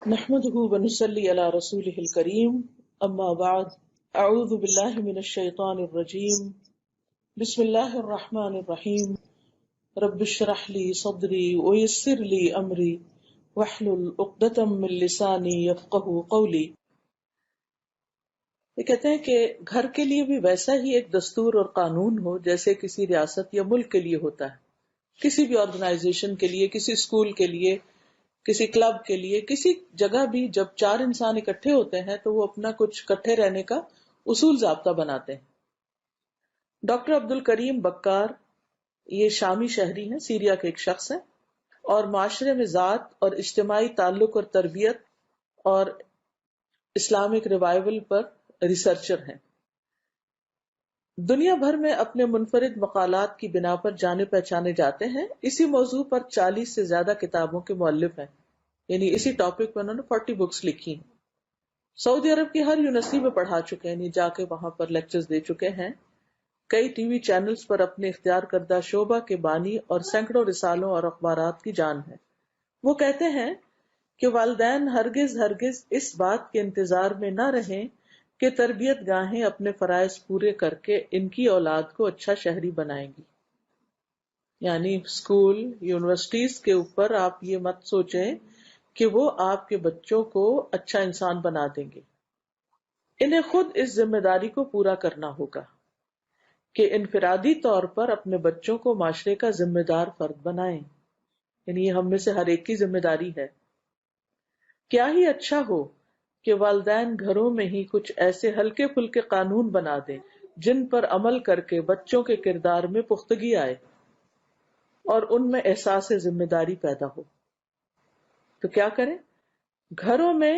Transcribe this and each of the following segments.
نحمده ونصلي على رسوله الكريم اما بعد اعوذ بالله من الشيطان الرجيم بسم الله الرحمن الرحيم رب اشرح لي صدري ويسر لي امري واحلل عقدة من لساني يفقهوا قولي. یہ کہتے ہیں کہ گھر کے لیے بھی ویسا ہی ایک دستور اور قانون ہو جیسے کسی ریاست یا ملک کے لیے ہوتا ہے. کسی بھی آرگنائزیشن کے لیے، کسی اسکول کے لیے، کسی کلب کے لیے، کسی جگہ بھی جب چار انسان اکٹھے ہوتے ہیں تو وہ اپنا کچھ اکٹھے رہنے کا اصول ضابطہ بناتے ہیں. ڈاکٹر عبد الکریم بکار یہ شامی شہری ہیں، سیریا کے ایک شخص ہیں، اور معاشرے میں ذات اور اجتماعی تعلق اور تربیت اور اسلامک ریوائول پر ریسرچر ہیں. دنیا بھر میں اپنے منفرد مقالات کی بنا پر جانے پہچانے جاتے ہیں. اسی موضوع پر 40 سے زیادہ کتابوں کے مؤلف ہیں، یعنی اسی ٹاپک پر انہوں نے 40 بکس لکھی ہیں. سعودی عرب کی ہر یونیورسٹی میں پڑھا چکے ہیں، یعنی جا کے وہاں پر لیکچرز دے چکے ہیں. کئی ٹی وی چینلز پر اپنے اختیار کردہ شعبہ کے بانی اور سینکڑوں رسالوں اور اخبارات کی جان ہے. وہ کہتے ہیں کہ والدین ہرگز اس بات کے انتظار میں نہ رہیں کہ تربیت گاہیں اپنے فرائض پورے کر کے ان کی اولاد کو اچھا شہری بنائیں گی. یعنی اسکول، یونیورسٹیز کے اوپر آپ یہ مت سوچیں کہ وہ آپ کے بچوں کو اچھا انسان بنا دیں گے. انہیں خود اس ذمہ داری کو پورا کرنا ہوگا کہ انفرادی طور پر اپنے بچوں کو معاشرے کا ذمہ دار فرد بنائیں. یعنی یہ ہم میں سے ہر ایک کی ذمہ داری ہے. کیا ہی اچھا ہو کہ والدین گھروں میں ہی کچھ ایسے ہلکے پھلکے قانون بنا دیں جن پر عمل کر کے بچوں کے کردار میں پختگی آئے اور ان میں احساس ذمہ داری پیدا ہو. تو کیا کریں؟ گھروں میں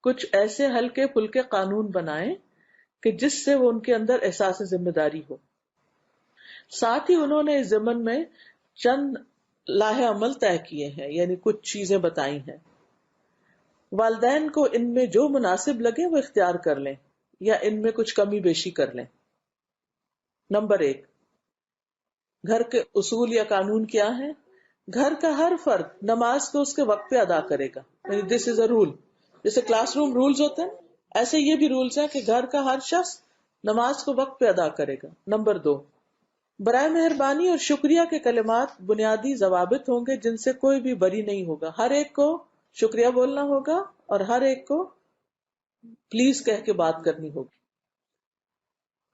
کچھ ایسے ہلکے پھلکے قانون بنائیں کہ جس سے وہ ان کے اندر احساس ذمہ داری ہو. ساتھ ہی انہوں نے اس ضمن میں چند لاہ عمل طے کیے ہیں، یعنی کچھ چیزیں بتائی ہیں. والدین کو ان میں جو مناسب لگے وہ اختیار کر لیں یا ان میں کچھ کمی بیشی کر لیں. نمبر 1، گھر کے اصول یا قانون کیا ہیں؟ گھر کا ہر فرد نماز کو اس کے وقت پہ ادا کرے گا. یعنی دس از اے رول. جیسے کلاس روم رولز ہوتے ہیں، ایسے یہ بھی رولز ہیں کہ گھر کا ہر شخص نماز کو وقت پہ ادا کرے گا. نمبر 2، برائے مہربانی اور شکریہ کے کلمات بنیادی ضوابط ہوں گے جن سے کوئی بھی بری نہیں ہوگا. ہر ایک کو شکریہ بولنا ہوگا اور ہر ایک کو پلیز کہہ کے بات کرنی ہوگی.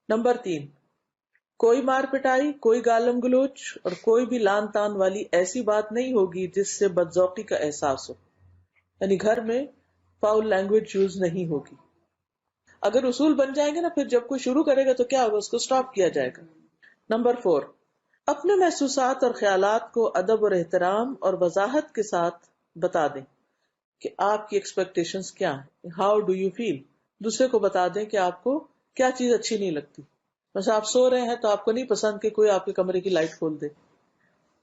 نمبر 3، کوئی مار پٹائی، کوئی گالم گلوچ اور کوئی بھی لان تان والی ایسی بات نہیں ہوگی جس سے بدذوقی کا احساس ہو. یعنی گھر میں فاؤل لینگویج یوز نہیں ہوگی. اگر اصول بن جائیں گے نا، پھر جب کوئی شروع کرے گا تو کیا ہوگا، اس کو سٹاپ کیا جائے گا. نمبر 4، اپنے محسوسات اور خیالات کو ادب اور احترام اور وضاحت کے ساتھ بتا دیں کہ آپ کی ایکسپیکٹیشنز کیا ہیں. How do you feel. دوسرے کو بتا دیں کہ آپ کو کیا چیز اچھی نہیں لگتی. بس آپ سو رہے ہیں تو آپ کو نہیں پسند کہ کوئی آپ کے کمرے کی لائٹ کھول دے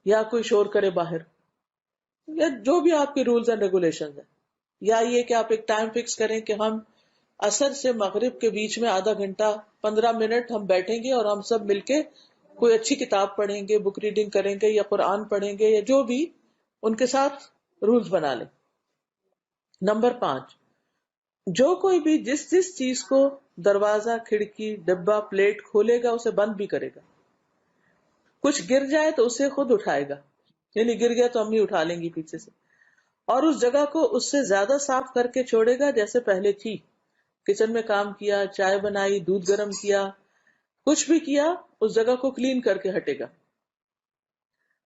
یا کوئی شور کرے باہر، یا جو بھی آپ کے رولز اینڈ ریگولیشنز ہیں. یا یہ کہ آپ ایک ٹائم فکس کریں کہ ہم عصر سے مغرب کے بیچ میں آدھا گھنٹہ 15 منٹ ہم بیٹھیں گے اور ہم سب مل کے کوئی اچھی کتاب پڑھیں گے، بک ریڈنگ کریں گے یا قرآن پڑھیں گے یا جو بھی، ان کے ساتھ رولز بنا لیں. نمبر 5، جو کوئی بھی جس چیز کو دروازہ، کھڑکی، ڈبہ، پلیٹ کھولے گا اسے بند بھی کرے گا. کچھ گر جائے تو اسے خود اٹھائے گا، یعنی گر گیا تو امی اٹھا لیں گی پیچھے سے، اور اس جگہ کو اس سے زیادہ صاف کر کے چھوڑے گا جیسے پہلے تھی. کچن میں کام کیا، چائے بنائی، دودھ گرم کیا، کچھ بھی کیا، اس جگہ کو کلین کر کے ہٹے گا.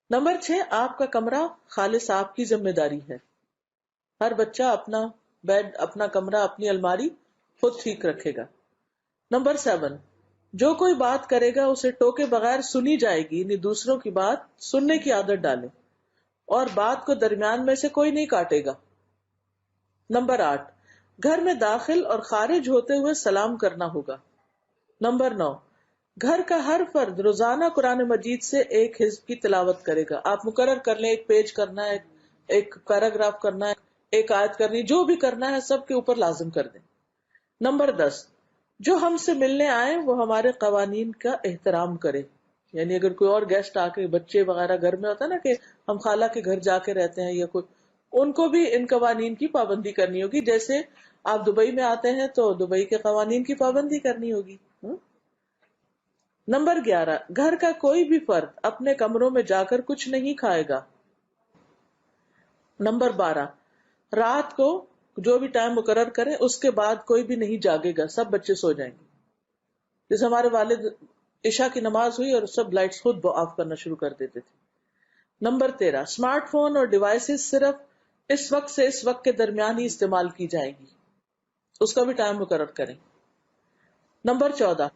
نمبر 6، آپ کا کمرہ خالص آپ کی ذمہ داری ہے. ہر بچہ اپنا بیڈ، اپنا کمرہ، اپنی الماری خود ٹھیک رکھے گا. نمبر 7، جو کوئی بات کرے گا اسے ٹوکے بغیر سنی جائے گی، یعنی دوسروں کی بات سننے کی عادت ڈالیں اور بات کو درمیان میں سے کوئی نہیں کاٹے گا. نمبر 8، گھر میں داخل اور خارج ہوتے ہوئے سلام کرنا ہوگا. نمبر 9، گھر کا ہر فرد روزانہ قرآن مجید سے ایک حزب کی تلاوت کرے گا. آپ مقرر کر لیں، ایک پیج کرنا ہے، ایک پیراگراف کرنا ہے، ایک آیت کرنی، جو بھی کرنا ہے سب کے اوپر لازم کر دیں. نمبر 10، جو ہم سے ملنے آئے وہ ہمارے قوانین کا احترام کرے. یعنی اگر کوئی اور گیسٹ آ کے، بچے وغیرہ گھر میں ہوتا ہے نا کہ ہم خالہ کے گھر جا کے رہتے ہیں یا کوئی، ان کو بھی ان قوانین کی پابندی کرنی ہوگی. جیسے آپ دبئی میں آتے ہیں تو دبئی کے قوانین کی پابندی کرنی ہوگی. نمبر 11، گھر کا کوئی بھی فرد اپنے کمروں میں جا کر کچھ نہیں کھائے گا. نمبر 12، رات کو جو بھی ٹائم مقرر کریں اس کے بعد کوئی بھی نہیں جاگے گا، سب بچے سو جائیں گے. جیسے ہمارے والد عشاء کی نماز ہوئی اور سب لائٹس خود آف کرنا شروع کر دیتے تھے. نمبر 13، اسمارٹ فون اور ڈیوائسز صرف اس وقت سے اس وقت کے درمیان ہی استعمال کی جائیں گی، اس کا بھی ٹائم مقرر کریں. نمبر 14،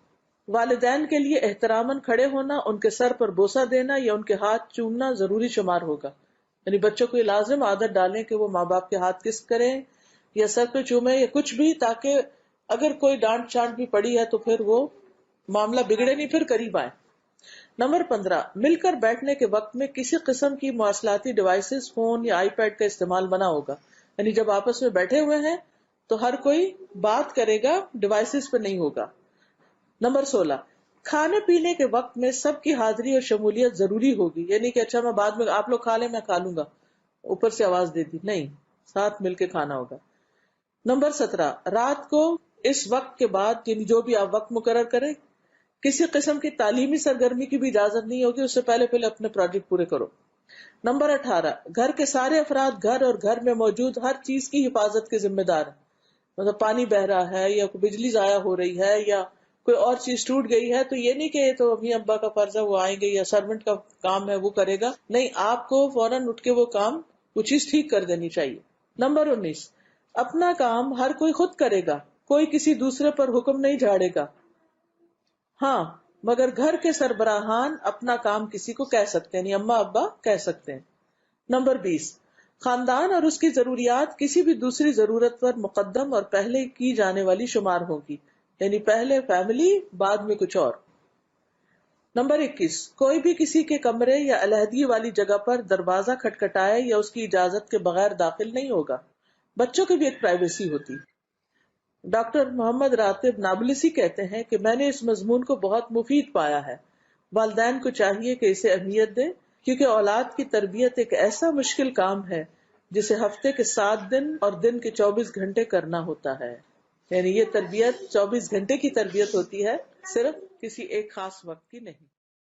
والدین کے لیے احتراماً کھڑے ہونا، ان کے سر پر بوسہ دینا یا ان کے ہاتھ چومنا ضروری شمار ہوگا. یعنی بچوں کو یہ لازم عادت ڈالیں کہ وہ ماں باپ کے ہاتھ کس کریں یا سر پہ چومیں یا کچھ بھی، تاکہ اگر کوئی ڈانٹ چانٹ بھی پڑی ہے تو پھر وہ معاملہ بگڑے نہیں، پھر قریب آئے. نمبر 15، مل کر بیٹھنے کے وقت میں کسی قسم کی مواصلاتی ڈیوائسز، فون یا آئی پیڈ کا استعمال منع ہوگا. یعنی جب آپس میں بیٹھے ہوئے ہیں تو ہر کوئی بات کرے گا، ڈیوائسز پہ نہیں ہوگا. نمبر 16، کھانے پینے کے وقت میں سب کی حاضری اور شمولیت ضروری ہوگی. یعنی کہ اچھا میں بعد میں آپ لوگ کھا لیں میں کھا لوں گا، اوپر سے آواز دے دی، نہیں، ساتھ مل کے کھانا ہوگا. نمبر 17، رات کو اس وقت کے بعد یعنی جو بھی آپ وقت مقرر کریں کسی قسم کی تعلیمی سرگرمی کی بھی اجازت نہیں ہوگی، اس سے پہلے اپنے پروجیکٹ پورے کرو. نمبر 18، گھر کے سارے افراد گھر اور گھر میں موجود ہر چیز کی حفاظت کے ذمہ دار ہیں. مطلب پانی بہ رہا ہے یا کوئی بجلی ضائع ہو رہی ہے یا کوئی اور چیز ٹوٹ گئی ہے تو یہ نہیں کہ یہ تو امی ابا کا فرض ہے وہ آئیں گے یا سرونٹ کا کام ہے وہ کرے گا، نہیں، آپ کو فوراً اٹھ کے وہ چیز ٹھیک کر دینی چاہیے. نمبر 19، اپنا کام ہر کوئی خود کرے گا، کوئی کسی دوسرے پر حکم نہیں جھاڑے گا. ہاں، مگر گھر کے سربراہان اپنا کام کسی کو کہہ سکتے ہیں، یعنی اماں ابا کہہ سکتے ہیں. نمبر 20، خاندان اور اس کی ضروریات کسی بھی دوسری ضرورت پر مقدم اور پہلے کی جانے والی شمار ہوگی، یعنی پہلے فیملی بعد میں کچھ اور. نمبر 21، کوئی بھی کسی کے کمرے یا علیحدگی والی جگہ پر دروازہ کھٹکھٹائے یا اس کی اجازت کے بغیر داخل نہیں ہوگا. بچوں کی بھی ایک پرائیویسی ہوتی. ڈاکٹر محمد راتب نابلسی کہتے ہیں کہ میں نے اس مضمون کو بہت مفید پایا ہے. والدین کو چاہیے کہ اسے اہمیت دیں، کیونکہ اولاد کی تربیت ایک ایسا مشکل کام ہے جسے ہفتے کے 7 دن اور دن کے 24 گھنٹے کرنا ہوتا ہے. یعنی یہ تربیت 24 گھنٹے کی تربیت ہوتی ہے، صرف کسی ایک خاص وقت کی نہیں.